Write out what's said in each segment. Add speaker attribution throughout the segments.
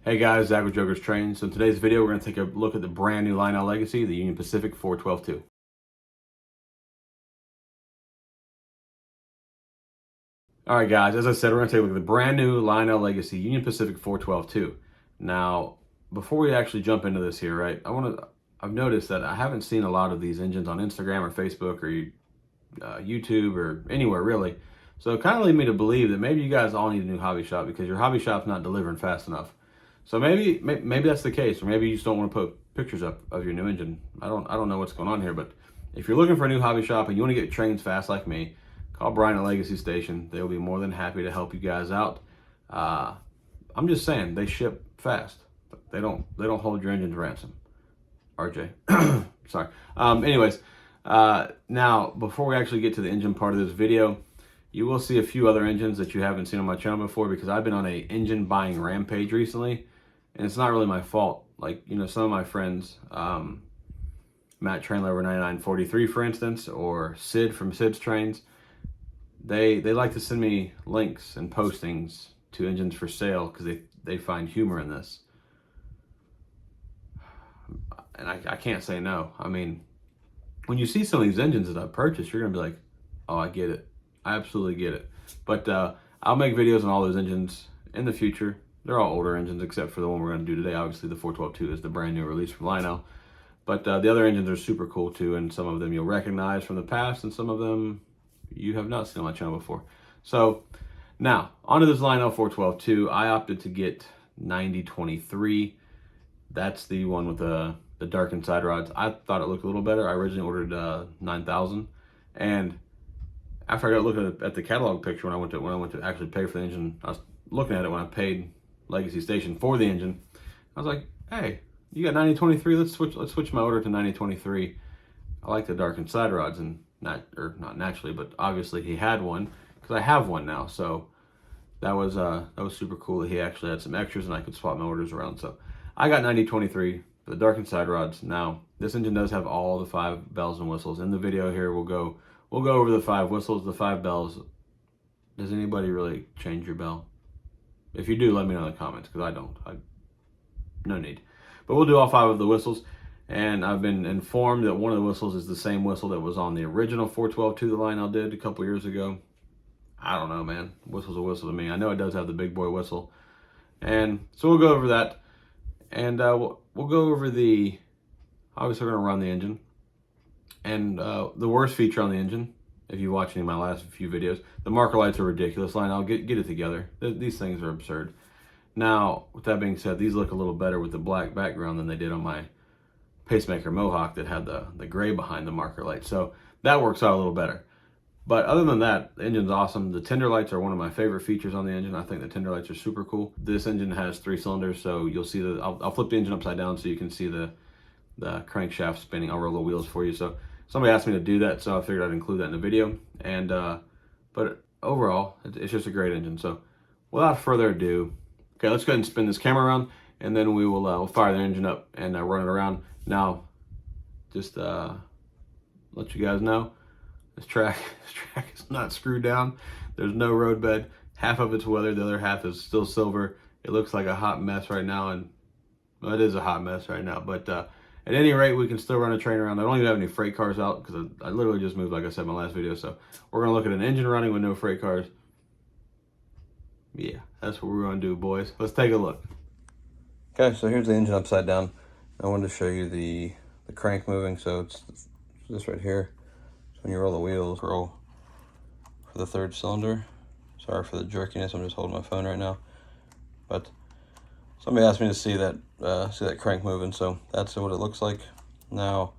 Speaker 1: Hey guys, Zach with Joker's Train. So in today's video, we're going to take a look at the brand new Lionel Legacy, the Union Pacific 412-2. All right guys, as I said, we're going to take a look at the brand new Lionel Legacy, Union Pacific 412-2. Now, before we actually jump into this here, right, I've noticed that I haven't seen a lot of these engines on Instagram or Facebook or YouTube or anywhere really. So it kind of led me to believe that maybe you guys all need a new hobby shop because your hobby shop's not delivering fast enough. So maybe that's the case, or maybe you just don't want to put pictures up of your new engine. I don't know what's going on here, but if you're looking for a new hobby shop and you want to get trains fast like me, call Brian at Legacy Station. They'll be more than happy to help you guys out. I'm just saying, they ship fast. They don't hold your engine to ransom. RJ, sorry. Anyways, now before we actually get to the engine part of this video, you will see a few other engines that you haven't seen on my channel before because I've been on a engine buying rampage recently. And it's not really my fault. Like, you know, some of my friends, Matt Trainlover 9943, for instance, or Sid from Sid's Trains, they like to send me links and postings to engines for sale because they find humor in this. And I can't say no. I mean, when you see some of these engines that I've purchased, you're going to be like, oh, I get it. I absolutely get it. But I'll make videos on all those engines in the future. They're all older engines except for the one we're going to do today. Obviously, the 412-2 is the brand new release from Lionel. But the other engines are super cool too, and some of them you'll recognize from the past, and some of them you have not seen on my channel before. So now, onto this Lionel 412-2. I opted to get 9023. That's the one with the darkened side rods. I thought it looked a little better. I originally ordered 9000, and after I got looking at the catalog picture when I went to actually pay for the engine, I was looking at it when I paid Legacy Station for the engine. I was like, hey, you got 9023, let's switch my order to 9023. I like the darkened side rods, and not naturally, but obviously he had one because I have one now. So that was super cool that he actually had some extras and I could swap my orders around. So I got 9023 for the darkened side rods. Now this engine does have all the 5 bells and whistles. In the video here, we'll go over the 5 whistles, the 5 bells. Does anybody really change your bell? If you do, let me know in the comments, because I don't. No need. But we'll do all 5 of the whistles. And I've been informed that one of the whistles is the same whistle that was on the original 412-2 that Lionel did a couple years ago. I don't know, man. Whistle's a whistle to me. I know it does have the big boy whistle. And so we'll go over that. And we'll go over the... Obviously, we're going to run the engine. And the worst feature on the engine, if you watch any of my last few videos, the marker lights are ridiculous. Lionel, get it together. These things are absurd. Now, with that being said, these look a little better with the black background than they did on my Pacemaker Mohawk that had the gray behind the marker light. So that works out a little better. But other than that, the engine's awesome. The tender lights are one of my favorite features on the engine. I think the tender lights are super cool. This engine has 3 cylinders, so you'll see I'll flip the engine upside down so you can see the crankshaft spinning. I'll roll the wheels for you. So somebody asked me to do that, so I figured I'd include that in the video. And but overall, it's just a great engine. So without further ado, okay, let's go ahead and spin this camera around, and then we will we'll fire the engine up and run it around. Now, just let you guys know, this track is not screwed down. There's no road bed. Half of it's weathered, the other half is still silver. It looks like a hot mess right now, and well, it is a hot mess right now. But at any rate, we can still run a train around. I don't even have any freight cars out because I literally just moved, like I said in my last video. So we're gonna look at an engine running with no freight cars. Yeah, that's what we're gonna do, boys. Let's take a look. Okay, so here's the engine upside down. I wanted to show you the crank moving. So it's this right here. So when you roll the wheels, roll for the 3rd cylinder. Sorry for the jerkiness. I'm just holding my phone right now. But somebody asked me to see that crank moving, so that's what it looks like. Now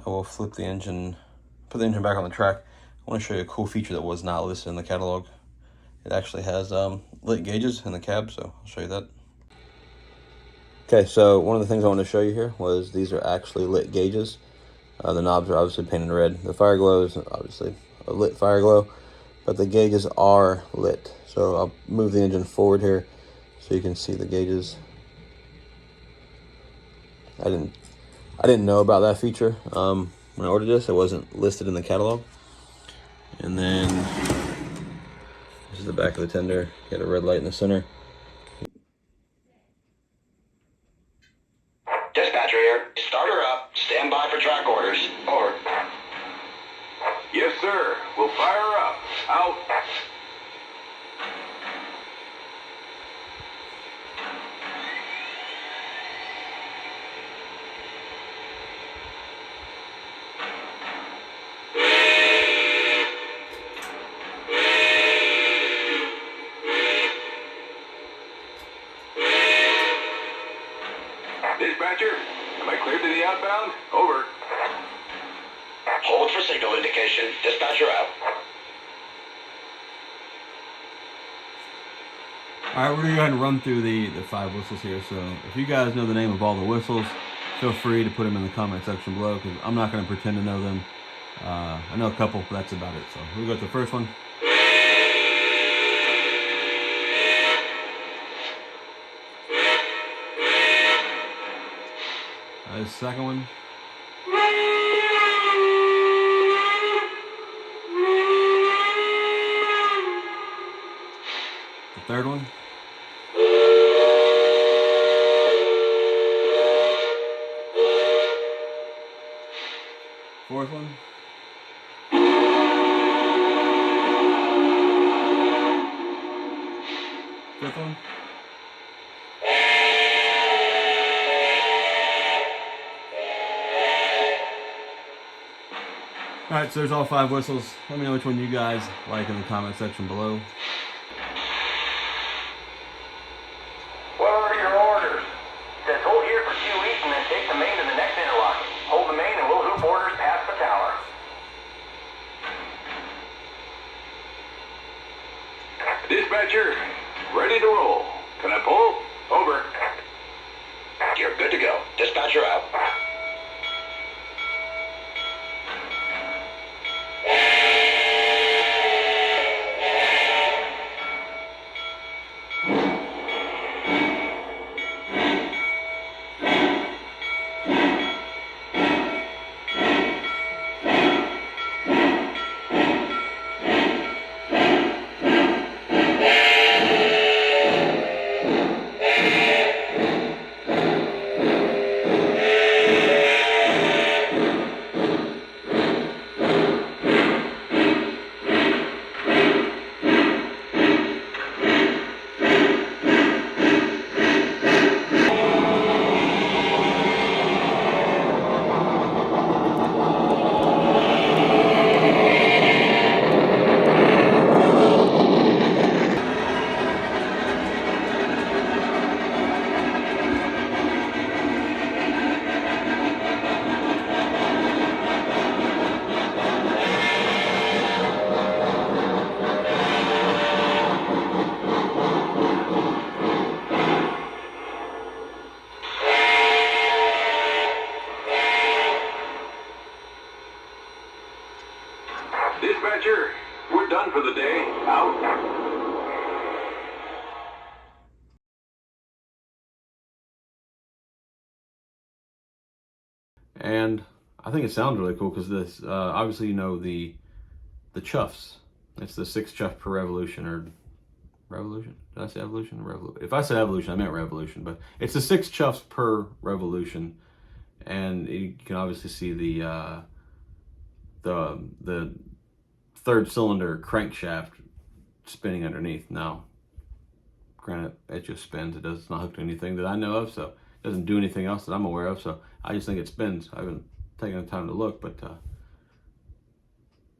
Speaker 1: I will flip the engine, put the engine back on the track. I want to show you a cool feature that was not listed in the catalog. It actually has lit gauges in the cab, so I'll show you that. Okay, so one of the things I wanted to show you here was these are actually lit gauges. The knobs are obviously painted red. The fire glow is obviously a lit fire glow, but the gauges are lit. So I'll move the engine forward here so you can see the gauges. I didn't know about that feature when I ordered this. It wasn't listed in the catalog. And then this is the back of the tender. Get a red light in the center.
Speaker 2: Dispatcher, am I cleared to the outbound? Over.
Speaker 3: Hold for signal indication. Dispatcher out.
Speaker 1: All right, we're gonna go ahead and run through the 5 whistles here. So if you guys know the name of all the whistles, feel free to put them in the comment section below, because I'm not gonna pretend to know them. I know a couple, but that's about it. So we'll go to the first one. The second one. The third one. Fourth one. Fifth one. Alright, so there's all 5 whistles. Let me know which one you guys like in the comment section below.
Speaker 3: What are your orders? It says hold here for 2 weeks and then take the main to the next interlock. Hold the main and we'll hoop orders past the tower.
Speaker 2: Dispatcher, ready to roll. Can I pull? Over.
Speaker 3: You're good to go. Dispatcher out.
Speaker 2: Dispatcher, we're done for the day. Out.
Speaker 1: And I think it sounds really cool because this, obviously, you know, the chuffs. It's the 6 chuff per revolution, or revolution. Did I say evolution? If I said evolution, I meant revolution. But it's the 6 chuffs per revolution, and you can obviously see the 3rd cylinder crankshaft spinning underneath. Now, granted, it just spins. It's not hooked to anything that I know of, so it doesn't do anything else that I'm aware of. So I just think it spins. I haven't taken the time to look, but